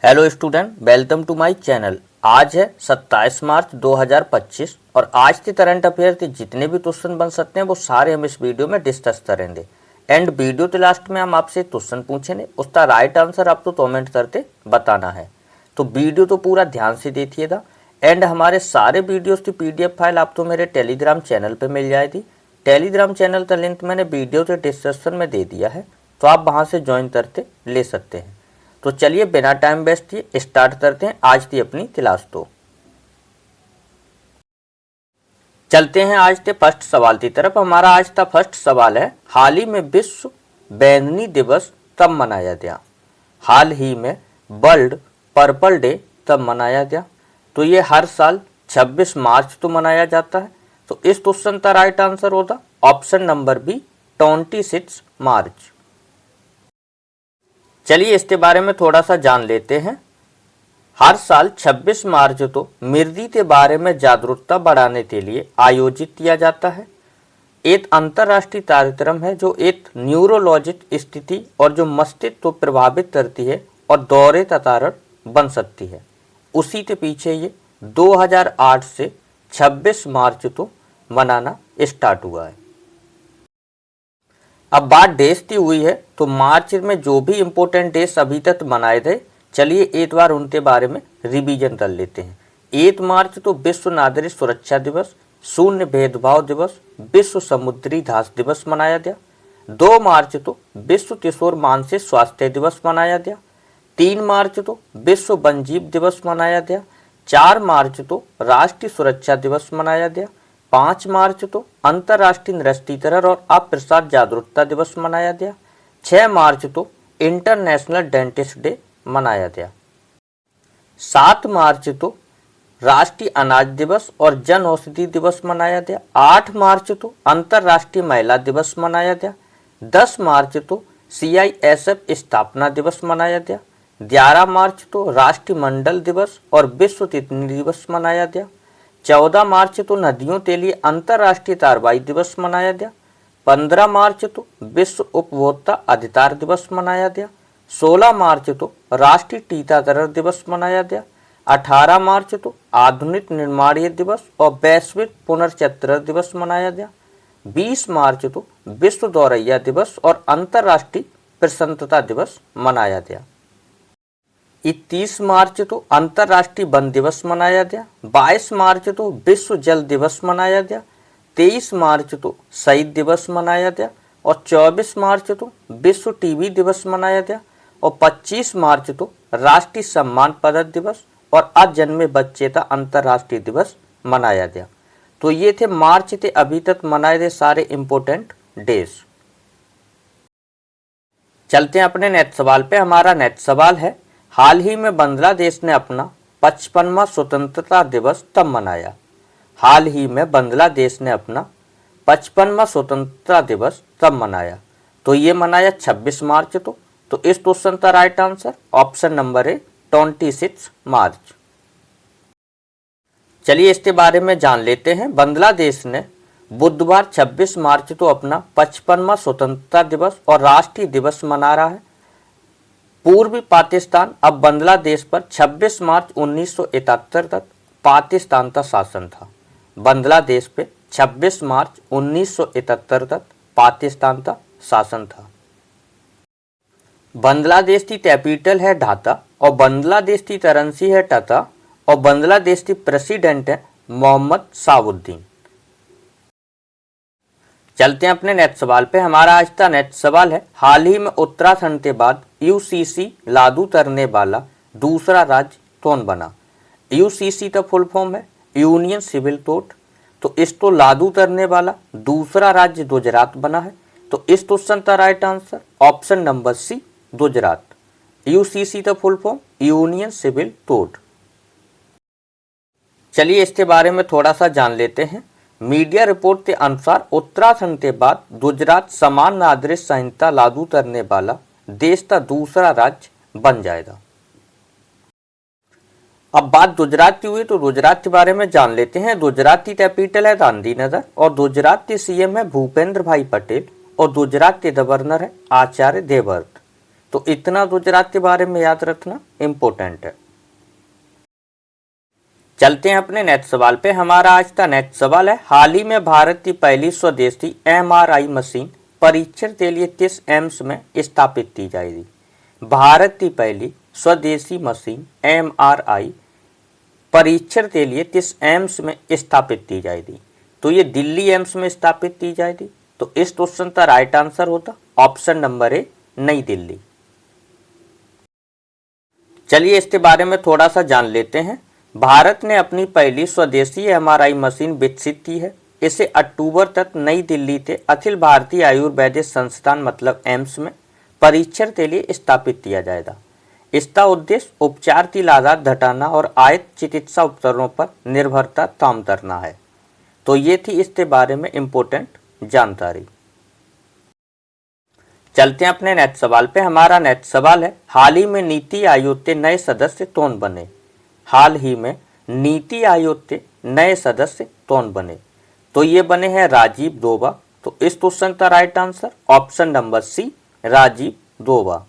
Hello student, welcome to my channel. आज है 27 मार्च 2025 और आज के करंट अफेयर के जितने भी क्वेश्चन बन सकते हैं वो सारे हम इस वीडियो में डिस्कस करेंगे। एंड वीडियो के लास्ट में हम आपसे क्वेश्चन पूछेंगे, उसका राइट आंसर आपको कमेंट करके बताना है। तो वीडियो तो पूरा ध्यान से देखिएगा। एंड हमारे सारे वीडियोज़ की PDF फाइल आपको मेरे टेलीग्राम चैनल पर मिल जाएगी। टेलीग्राम चैनल का लिंक मैंने वीडियो के डिस्क्रिप्शन में दे दिया है, तो आप वहाँ से ज्वाइन करके ले सकते हैं। तो चलिए बिना टाइम वेस्ट किए स्टार्ट करते हैं आज की अपनी क्लास। तो चलते हैं आज के फर्स्ट सवाल की तरफ। हमारा आज का फर्स्ट सवाल है, हाल ही में विश्व बैंगनी दिवस कब मनाया गया? हाल ही में वर्ल्ड पर्पल डे कब मनाया गया? तो ये हर साल 26 मार्च को मनाया जाता है। तो इस क्वेश्चन का राइट आंसर होगा ऑप्शन नंबर बी, 26 मार्च। चलिए इसके बारे में थोड़ा सा जान लेते हैं। हर साल 26 मार्च को मिर्गी के बारे में जागरूकता बढ़ाने के लिए आयोजित किया जाता है। एक अंतर्राष्ट्रीय कार्यक्रम है जो एक न्यूरोलॉजिक स्थिति और जो मस्तिष्क को प्रभावित करती है और दौरे का कारण बन सकती है। उसी के पीछे ये 2008 से 26 मार्च को मनाना स्टार्ट हुआ है। अब बात डेज की हुई है, तो मार्च में जो भी इम्पोर्टेंट डेज अभी तक मनाए गए, चलिए एक बार उनके बारे में रिवीजन कर लेते हैं। 1 मार्च तो विश्व नागरिक सुरक्षा दिवस, शून्य भेदभाव दिवस, विश्व समुद्री घास दिवस मनाया गया। 2 मार्च तो विश्व किशोर मानसिक स्वास्थ्य दिवस मनाया गया। 3 मार्च तो विश्व वन्यजीव दिवस मनाया गया। 4 मार्च तो राष्ट्रीय सुरक्षा दिवस मनाया गया। 5 मार्च तो अंतर्राष्ट्रीय निरस्तीकरण और अप्रसार जागरूकता दिवस मनाया गया। 6 मार्च तो इंटरनेशनल डेंटिस्ट डे मनाया गया। 7 मार्च तो राष्ट्रीय अनाज दिवस और जन औषधि दिवस मनाया गया। 8 मार्च तो अंतर्राष्ट्रीय महिला दिवस मनाया गया। 10 मार्च तो CISF स्थापना दिवस मनाया गया। 11 मार्च तो राष्ट्रीय मंडल दिवस और विश्व तितली दिवस मनाया गया। 14 मार्च तो नदियों के लिए अंतर्राष्ट्रीय कार्रवाई दिवस मनाया गया। 15 मार्च तो विश्व उपभोक्ता अधिकार दिवस मनाया गया। 16 मार्च तो राष्ट्रीय टीकाकरण दिवस मनाया गया। 18 मार्च तो आधुनिक निर्माणीय दिवस और वैश्विक पुनर्चक्रण दिवस मनाया गया। 20 मार्च तो विश्व दौरैया दिवस और अंतर्राष्ट्रीय प्रसन्नता दिवस मनाया गया। 31 मार्च तो अंतर्राष्ट्रीय वन दिवस मनाया गया। 22 मार्च तो विश्व जल दिवस मनाया गया। 23 मार्च तो शहीद दिवस मनाया गया और 24 मार्च तो विश्व टीबी दिवस मनाया गया और 25 मार्च तो राष्ट्रीय सम्मान पदक दिवस और अजन्मे बच्चे का अंतर्राष्ट्रीय दिवस मनाया गया। तो ये थे मार्च के अभी तक मनाए गए सारे इम्पोर्टेंट डेज। चलते हैं अपने नेक्स्ट सवाल पे। हमारा नेक्स्ट सवाल है, हाल ही में बांग्लादेश ने अपना 55वां स्वतंत्रता दिवस कब मनाया? हाल ही में बांग्लादेश ने अपना 55वां स्वतंत्रता दिवस कब मनाया? तो ये मनाया 26 मार्च को। तो इस क्वेश्चन का राइट आंसर ऑप्शन नंबर है 26 मार्च। चलिए इसके बारे में जान लेते हैं। बांग्लादेश ने बुधवार 26 मार्च को अपना 55वां स्वतंत्रता दिवस और राष्ट्रीय दिवस मना रहा है। पूर्वी पाकिस्तान अब बांग्लादेश पर 26 मार्च 1971 तक पाकिस्तान का शासन था। बांग्लादेश पे 26 मार्च 1971 तक पाकिस्तान का शासन था। बांग्लादेश की कैपिटल है ढाका और बांग्लादेश की करेंसी है टका और बांग्लादेश की प्रेसिडेंट है मोहम्मद शाहबुद्दीन। चलते हैं अपने नेक्स्ट सवाल पे। हमारा आज का नेक्स्ट सवाल है, हाल ही में उत्तराखंड के बाद UCC लागू करने वाला दूसरा राज्य कौन बना? UCC का फुल फॉर्म है यूनियन सिविल कोड। तो इसको लागू करने वाला दूसरा राज्य गुजरात बना है। तो इस क्वेश्चन का right answer option number C, Gujarat. UCC का full form union civil code. चलिए इसके बारे में थोड़ा सा जान लेते हैं। मीडिया रिपोर्ट के अनुसार उत्तराखंड के बाद गुजरात समान नागरिक संहिता लागू करने वाला देश का दूसरा राज्य बन जाएगा। अब बात गुजरात की हुई तो गुजरात के बारे में जान लेते हैं। गुजरात की कैपिटल है गांधीनगर और गुजरात के CM है भूपेंद्र भाई पटेल और गुजरात के गवर्नर है आचार्य देवव्रत। तो इतना गुजरात के बारे में याद रखना इम्पोर्टेंट है। चलते हैं अपने नेक्स्ट सवाल पे। हमारा आज का नेक्स्ट सवाल है, हाल ही में भारत की पहली स्वदेशी MRI मशीन परीक्षण के लिए किस एम्स में स्थापित की जाएगी? भारत की पहली स्वदेशी मशीन MRI परीक्षण के लिए किस एम्स में स्थापित की जाएगी? तो ये दिल्ली एम्स में स्थापित की जाएगी। तो इस क्वेश्चन का राइट आंसर होता ऑप्शन नंबर ए, नई दिल्ली। चलिए इसके बारे में थोड़ा सा जान लेते हैं। भारत ने अपनी पहली स्वदेशी MRI मशीन विकसित की है। इसे अक्टूबर तक नई दिल्ली के अखिल भारतीय आयुर्वेदिक संस्थान मतलब एम्स में परीक्षण के लिए स्थापित किया जाएगा। इसका उद्देश्य उपचार की लागत घटाना और आयत चिकित्सा उपकरणों पर निर्भरता कम करना है। तो ये थी इसके बारे में इम्पोर्टेंट जानकारी। चलते हैं अपने नेक्स्ट सवाल पे। हमारा नेक्स्ट सवाल है, हाल ही में नीति आयोग के नए सदस्य कौन बने? हाल ही में नीति आयोग के नए सदस्य कौन बने? तो ये बने हैं राजीव गौबा। तो इस क्वेश्चन का right answer option number C, Rajiv Gauba.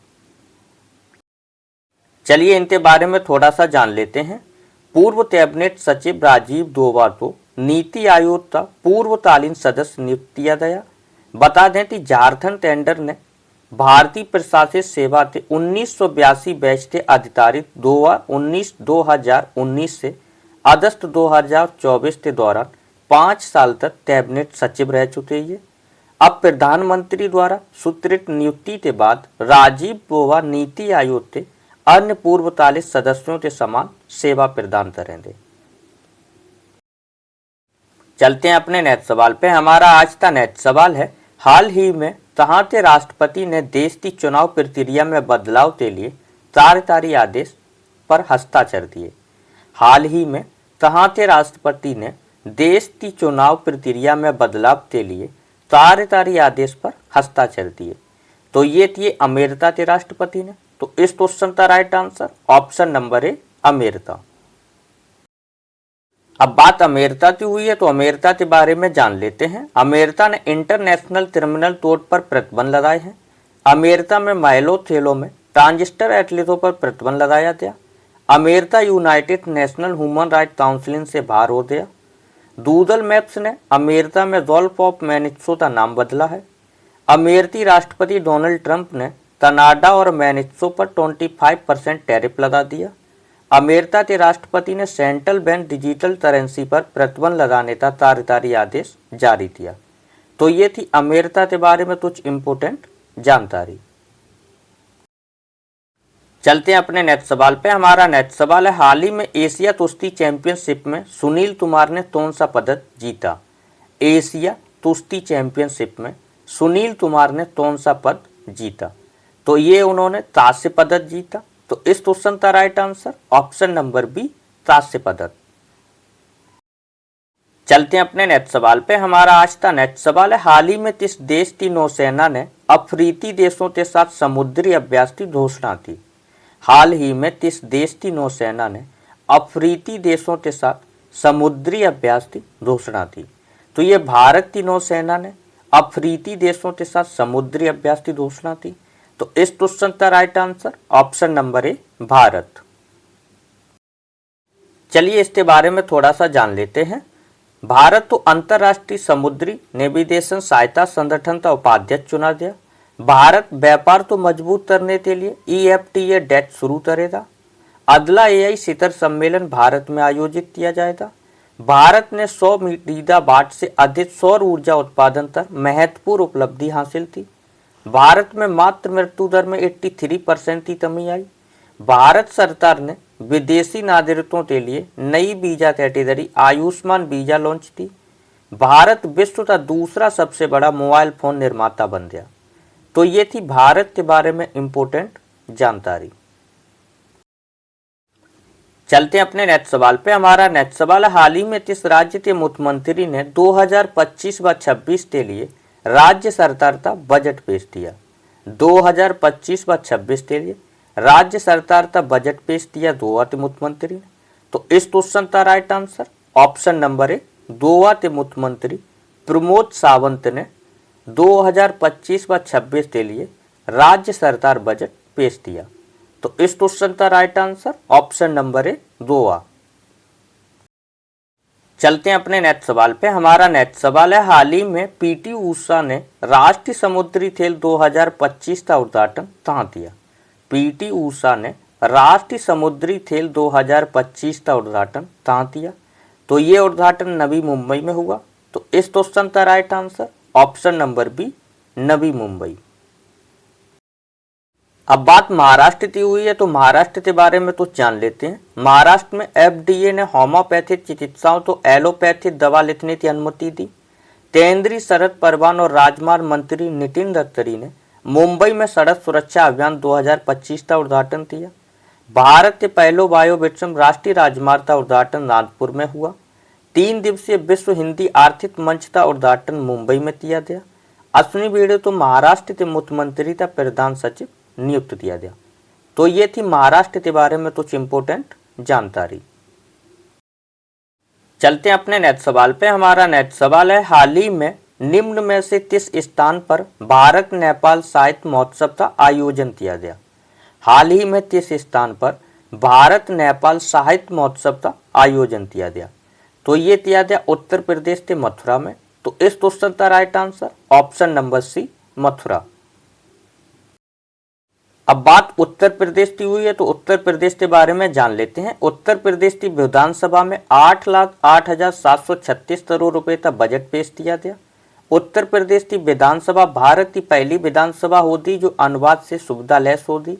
चलिए इनके बारे में थोड़ा सा जान लेते हैं। पूर्व कैबिनेट सचिव राजीव गौबा को नीति आयोग का पूर्वकालीन सदस्य नियुक्त किया गया। बता दें कि झारखंड टेंडर ने भारतीय प्रशासनिक सेवा के 1982 बैच के अधिकारी 2019 से अगस्त 2024 के दौरान 5 साल तक कैबिनेट सचिव रह चुके हैं। अब प्रधानमंत्री द्वारा स्वीकृत नियुक्ति के बाद राजीव गौबा नीति आयोग के अन्य पूर्वकालीन सदस्यों के समान सेवा प्रदान करेंगे। चलते हैं अपने नेक्स्ट सवाल पे। हमारा आज का नेक्स्ट सवाल है, हाल ही में कहाँ के राष्ट्रपति ने देश की चुनाव प्रक्रिया में बदलाव के लिए कार्यकारी आदेश पर हस्ताक्षर दिए? हाल ही में कहाँ के राष्ट्रपति ने देश की चुनाव प्रक्रिया में बदलाव के लिए कार्यकारी आदेश पर हस्ताक्षर दिए? तो ये थे अमेरिका के राष्ट्रपति ने। तो इस क्वेश्चन का right answer option number A, America. अब बात अमेरिका की हुई है तो अमेरिका के बारे में जान लेते हैं। अमेरिका ने इंटरनेशनल क्रिमिनल कोर्ट पर प्रतिबंध लगाए हैं। अमेरिका में महिला खेलों में ट्रांसजेंडर एथलीटों पर प्रतिबंध लगाया गया। America United national human right council से बाहर हो गया। गूगल मैप्स ने अमेरिका में गल्फ ऑफ मेक्सिको का नाम बदला है। अमेरिकी राष्ट्रपति डोनाल्ड ट्रंप ने कनाडा और मेक्सिको पर 25% टैरिफ लगा दिया। अमेरिका के राष्ट्रपति ने सेंट्रल बैंक डिजिटल करेंसी पर प्रतिबंध लगाने का कार्यकारी आदेश जारी किया। तो ये थी अमेरिका के बारे में कुछ इंपोर्टेंट जानकारी। चलते हैं अपने नेक्स्ट सवाल पे। हमारा नेक्स्ट सवाल है, हाल ही में एशिया कुश्ती चैंपियनशिप में सुनील कुमार ने कौन सा पदक जीता? एशिया कुश्ती चैंपियनशिप में सुनील कुमार ने कौन सा पद जीता? तो ये उन्होंने कांस्य पदक जीता। तो इस क्वेश्चन का right answer option number B, कांस्य पदक। चलते हैं अपने नेक्स्ट सवाल पे। हमारा आज का नेक्स्ट सवाल है, हाल ही में किस देश की नौसेना ने अफ्रीकी देशों के साथ समुद्री अभ्यास की घोषणा की? हाल ही में किस देश की नौसेना ने अफ्रीकी देशों के साथ समुद्री अभ्यास की घोषणा की? तो ये भारत की नौसेना ने अफ्रीकी देशों के साथ समुद्री अभ्यास की घोषणा की। तो इस क्वेश्चन का right answer option number A, Bharat. चलिए इसके बारे में थोड़ा सा जान लेते हैं। भारत तो अंतर्राष्ट्रीय समुद्री नेविगेशन सहायता संगठन का उपाध्यक्ष चुना गया। भारत व्यापार को मजबूत करने के लिए EFTA डेट शुरू करेगा। अगला AI शिखर सम्मेलन भारत में आयोजित किया जाएगा। भारत ने 100 गीगावाट से अधिक सौर ऊर्जा उत्पादन पर महत्वपूर्ण उपलब्धि हासिल की। भारत में मातृ मृत्यु दर में 83% की कमी आई। भारत सरकार ने विदेशी नागरिकों के लिए नई visa category Ayushman visa launch की। भारत विश्व का दूसरा सबसे बड़ा मोबाइल फोन निर्माता बन गया। तो ये थी भारत के बारे में इंपोर्टेंट जानकारी। चलते हैं अपने नेक्स्ट सवाल पे। हमारा नेक्स्ट सवाल है, हाल ही में किस राज्य के मुख्यमंत्री ने 2025 व 26 के लिए राज्य सरकार का बजट पेश किया? 2025 व 26 के लिए राज्य सरकार का बजट पेश किया गोवा के मुख्यमंत्री ने। तो इस क्वेश्चन का right answer option number A, Goa के मुख्यमंत्री प्रमोद सावंत ने 2025 व 26 के लिए राज्य सरकार बजट पेश दिया। तो इस क्वेश्चन का right answer option number A Goa. चलते हैं अपने नेक्स्ट सवाल पे। हमारा नेक्स्ट सवाल है, हाल ही में पीटी ऊषा ने राष्ट्रीय समुद्री खेल 2025 का उद्घाटन कहाँ किया? पीटी ऊषा ने राष्ट्रीय समुद्री खेल 2025 का उद्घाटन कहाँ किया? तो ये उद्घाटन नवी मुंबई में हुआ। तो इस क्वेश्चन का right answer option number B Navi Mumbai. अब बात महाराष्ट्र की हुई है, तो महाराष्ट्र के बारे में तो जान लेते हैं। महाराष्ट्र में एफडीए ने होम्योपैथिक चिकित्साओं तो एलोपैथिक दवा लिखने की अनुमति दी। केंद्रीय सड़क परिवहन और राजमार्ग मंत्री नितिन गडकरी ने मुंबई में सड़क सुरक्षा अभियान 2025 का उद्घाटन किया। भारत के पहले वायु विक्रम राष्ट्रीय राजमार्ग का उद्घाटन नागपुर में हुआ। 3 दिवसीय विश्व हिंदी आर्थिक मंच का उद्घाटन मुंबई में किया गया। अश्विनी भिड़े तो महाराष्ट्र के मुख्यमंत्री का प्रधान सचिव नियुक्त किया गया। तो ये थी महाराष्ट्र के बारे में कुछ इंपोर्टेंट जानकारी। चलते हैं अपने नेक्स्ट सवाल पे। हमारा नेक्स्ट सवाल है, हाल ही में निम्न में से किस स्थान पर भारत नेपाल साहित्य महोत्सव का आयोजन किया गया? हाल ही में किस स्थान पर भारत नेपाल साहित्य महोत्सव का आयोजन किया गया? तो ये किया गया उत्तर प्रदेश के मथुरा में। तो इस क्वेश्चन का right answer option number C Mathura. अब बात उत्तर प्रदेश की हुई है, तो उत्तर प्रदेश के बारे में जान लेते हैं। उत्तर प्रदेश की विधानसभा में 8,08,736 करोड़ रुपए का बजट पेश किया गया। उत्तर प्रदेश की विधानसभा भारत की पहली विधानसभा होगी जो अनुवाद से सुविधा लेस होगी।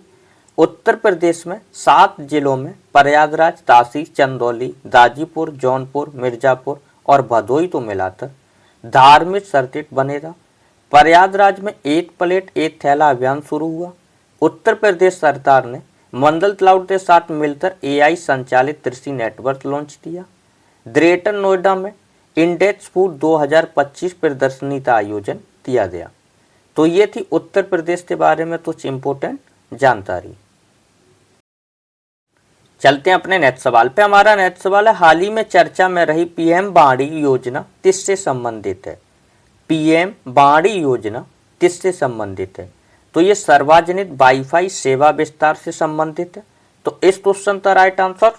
उत्तर प्रदेश में 7 जिलों में प्रयागराज, काशी, चंदौली, गाजीपुर, जौनपुर, मिर्जापुर और भदोही को मिलाकर धार्मिक सर्किट बनेगा। प्रयागराज में एक प्लेट एक थैला अभियान शुरू हुआ। उत्तर प्रदेश सरकार ने मंडल क्लाउड के साथ मिलकर एआई संचालित कृषि नेटवर्क लॉन्च किया। ग्रेटर नोएडा में इंडेक्स फूड 2025 प्रदर्शनी का आयोजन किया गया। तो ये थी उत्तर प्रदेश के बारे में कुछ इंपोर्टेंट जानकारी। चलते हैं अपने नेक्स्ट सवाल पे। हमारा नेक्स्ट सवाल है, हाल ही में चर्चा में रही पीएम बाड़ी योजना किससे संबंधित है? पीएम बाड़ी योजना किससे संबंधित है? तो ये सार्वजनिक वाईफाई सेवा विस्तार से संबंधित है। तो इस क्वेश्चन का right answer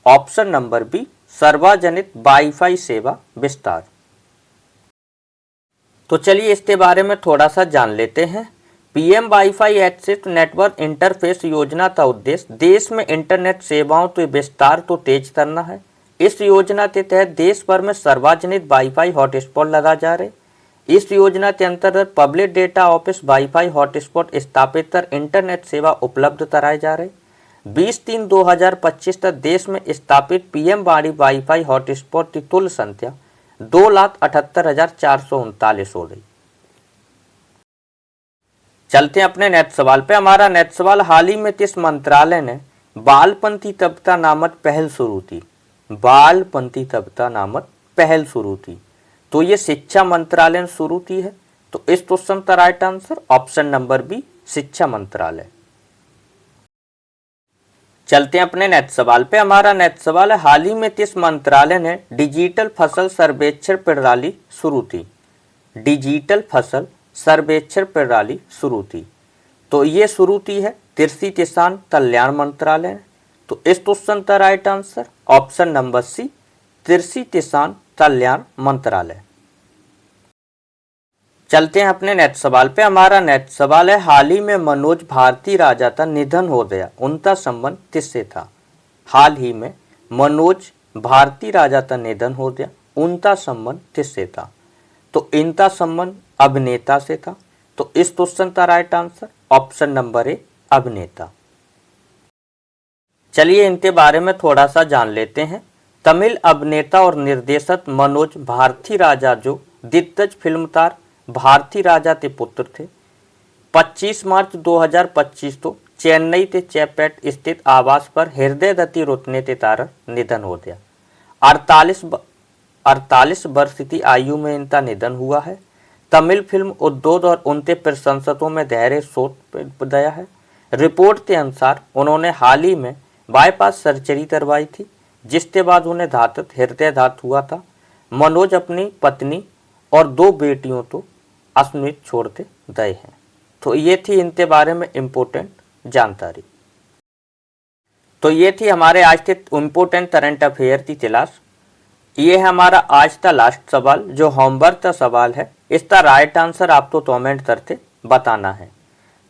option number B सार्वजनिक वाईफाई सेवा विस्तार। तो चलिए इसके बारे में थोड़ा सा जान लेते हैं। PM wifi access network interface योजना का उद्देश्य देश में इंटरनेट सेवाओं के विस्तार को तेज करना है। इस योजना के तहत देश भर में सार्वजनिक वाईफाई हॉटस्पॉट लगा जा रहे। इस योजना के अंतर्गत public data office wifi hotspot स्थापित कर इंटरनेट सेवा उपलब्ध कराए जा रहे। 20/3/2025 तक देश में स्थापित पीएम बाड़ी वाईफाई हॉटस्पॉट की कुल संख्या 2,78,439 हो गई। चलते हैं अपने नेक्स्ट सवाल पे। हमारा नेक्स्ट सवाल, हाल ही में किस मंत्रालय ने बालपंथी तबका नामक पहल शुरू की? बालपंथी तबका नामक पहल शुरू की। तो ये शिक्षा मंत्रालय ने शुरू की है। तो इस क्वेश्चन का right answer option number B शिक्षा मंत्रालय। चलते हैं अपने नेक्स्ट सवाल पे। हमारा नेक्स्ट सवाल है, हाल ही में किस मंत्रालय ने डिजिटल फसल सर्वेक्षण प्रणाली शुरू की? डिजिटल फसल सर्वेक्षण प्रणाली शुरू की। तो ये शुरू की है कृषि किसान कल्याण मंत्रालय ने। तो इस क्वेश्चन का right answer option number C कृषि किसान कल्याण मंत्रालय। चलते हैं अपने नेक्स्ट सवाल पे। हमारा नेक्स्ट सवाल है, हाल ही में मनोज भारती राजा का निधन हो गया, उनका संबंध किससे था? हाल ही में मनोज भारती राजा का निधन हो गया, उनका संबंध किससे था? तो इनका संबंध अभिनेता से था। तो इस क्वेश्चन का right answer option number A अभिनेता। चलिए इनके बारे में थोड़ा सा जान लेते हैं। तमिल अभिनेता और निर्देशक मनोज भारती राजा जो दिग्गज फिल्मकार भारती राजा के पुत्र थे। 25 मार्च 2025 को चेन्नई के चेपैट स्थित आवास पर हृदय गति रुकने के कारण निधन हो गया। 48 वर्ष की आयु में इनका निधन हुआ है। तमिल फिल्म उद्योग और उनके प्रशंसकों में गहरे शोक गया है। रिपोर्ट के अनुसार उन्होंने हाल ही में बाईपास सर्जरी करवाई थी, जिसके बाद उन्हें घातक हृदयाघात हुआ था। मनोज अपनी पत्नी और 2 बेटियों को अस्मित छोड़ते गए हैं। तो ये थी इनके बारे में इम्पोर्टेंट जानकारी। तो ये थी हमारे आज के इम्पोर्टेंट करंट अफेयर की क्लास। ये है हमारा आज का लास्ट सवाल जो होमवर्क का सवाल है। इसका राइट आंसर आपको कमेंट करके बताना है।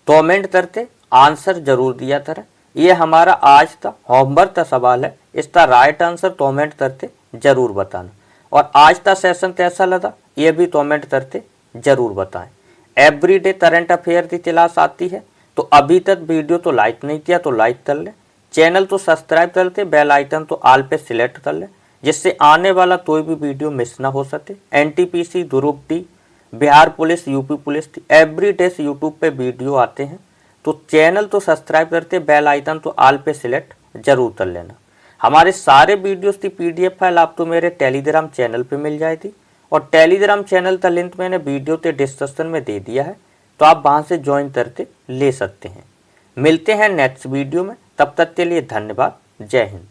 कमेंट करके आंसर जरूर दिया करें। ये हमारा आज का होमवर्क का सवाल है। इसका राइट आंसर कमेंट करके जरूर बताना। और आज का सेशन कैसा लगा ये भी कमेंट करके जरूर बताएं। एवरीडे करंट अफेयर की क्लास आती है, तो अभी तक वीडियो तो लाइक नहीं किया तो लाइक कर ले, चैनल तो सब्सक्राइब करके बेल आइकन तो ऑल पे सिलेक्ट कर ले, जिससे आने वाला कोई भी वीडियो मिस ना हो सके। NTPC, group D, Bihar police, UP police की एवरीडे यूट्यूब पे वीडियो आते हैं, तो चैनल तो सब्सक्राइब करके बेल आइकन तो ऑल पे सिलेक्ट जरूर कर लेना। हमारे सारे वीडियोस की पीडीएफ फाइल आपको मेरे टेलीग्राम चैनल पे मिल जाएगी, और टेलीग्राम चैनल का लिंक मैंने वीडियो के डिस्क्रिप्शन में दे दिया है, तो आप वहां से ज्वाइन करके ले सकते हैं। मिलते हैं नेक्स्ट वीडियो में, तब तक के लिए धन्यवाद। जय हिंद।